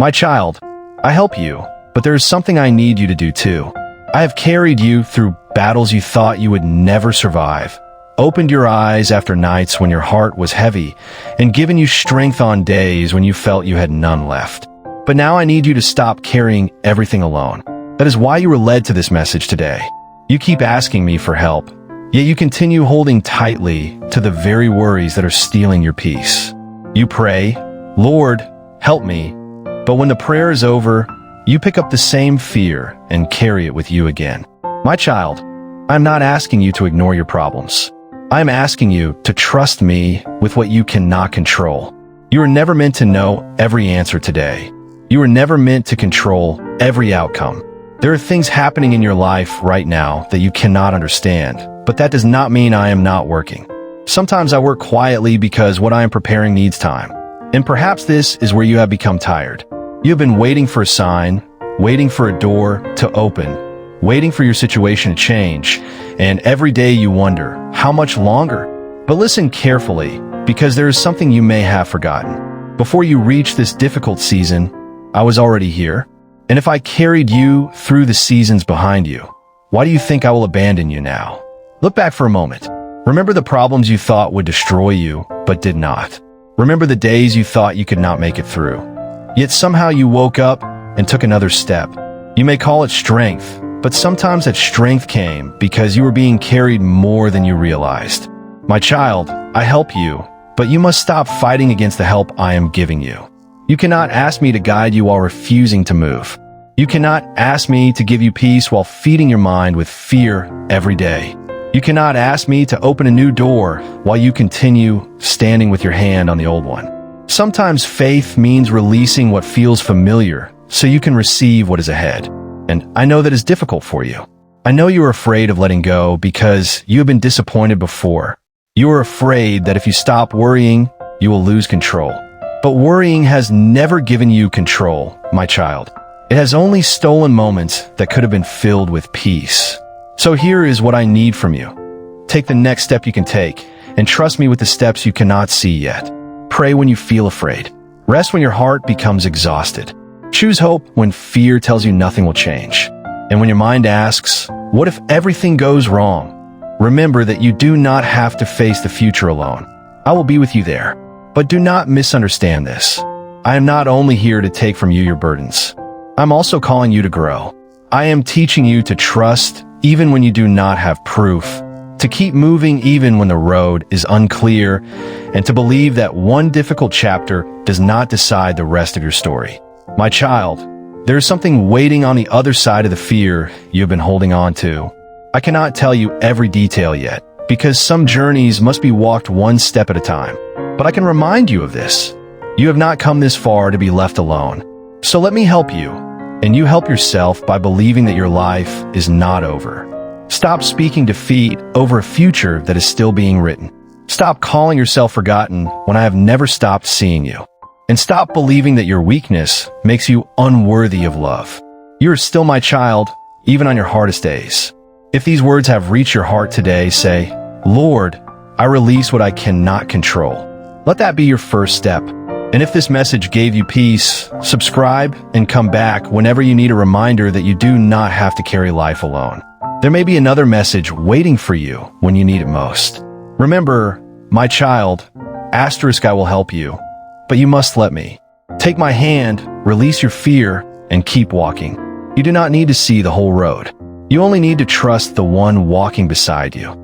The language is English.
My child, I help you, but there is something I need you to do too. I have carried you through battles you thought you would never survive, opened your eyes after nights when your heart was heavy, and given you strength on days when you felt you had none left. But now I need you to stop carrying everything alone. That is why you were led to this message today. You keep asking me for help, yet you continue holding tightly to the very worries that are stealing your peace. You pray, Lord, help me, but when the prayer is over, you pick up the same fear and carry it with you again. My child, I'm not asking you to ignore your problems. I'm asking you to trust me with what you cannot control. You are never meant to know every answer today. You are never meant to control every outcome. There are things happening in your life right now that you cannot understand, but that does not mean I am not working. Sometimes I work quietly because what I am preparing needs time. And perhaps this is where you have become tired. You have been waiting for a sign, waiting for a door to open, waiting for your situation to change, and every day you wonder, how much longer? But listen carefully, because there is something you may have forgotten. Before you reach this difficult season, I was already here. And if I carried you through the seasons behind you, why do you think I will abandon you now? Look back for a moment. Remember the problems you thought would destroy you, but did not. Remember the days you thought you could not make it through. Yet somehow you woke up and took another step. You may call it strength, but sometimes that strength came because you were being carried more than you realized. My child, I help you, but you must stop fighting against the help I am giving you. You cannot ask me to guide you while refusing to move. You cannot ask me to give you peace while feeding your mind with fear every day. You cannot ask me to open a new door while you continue standing with your hand on the old one. Sometimes faith means releasing what feels familiar so you can receive what is ahead. And I know that is difficult for you. I know you are afraid of letting go because you have been disappointed before. You are afraid that if you stop worrying, you will lose control. But worrying has never given you control, my child. It has only stolen moments that could have been filled with peace. So here is what I need from you. Take the next step you can take, and trust me with the steps you cannot see yet. Pray when you feel afraid. Rest when your heart becomes exhausted. Choose hope when fear tells you nothing will change. And when your mind asks, what if everything goes wrong? Remember that you do not have to face the future alone. I will be with you there. But do not misunderstand this. I am not only here to take from you your burdens. I'm also calling you to grow. I am teaching you to trust even when you do not have proof, to keep moving even when the road is unclear, and to believe that one difficult chapter does not decide the rest of your story. My child, there is something waiting on the other side of the fear you have been holding on to. I cannot tell you every detail yet, because some journeys must be walked one step at a time. But I can remind you of this. You have not come this far to be left alone. So let me help you, and you help yourself by believing that your life is not over. Stop speaking defeat over a future that is still being written. Stop calling yourself forgotten when I have never stopped seeing you. And stop believing that your weakness makes you unworthy of love. You are still my child, even on your hardest days. If these words have reached your heart today, say, Lord, I release what I cannot control. Let that be your first step. And if this message gave you peace, subscribe and come back whenever you need a reminder that you do not have to carry life alone. There may be another message waiting for you when you need it most. Remember, my child, I will help you, but you must let me. Take my hand, release your fear, and keep walking. You do not need to see the whole road. You only need to trust the one walking beside you.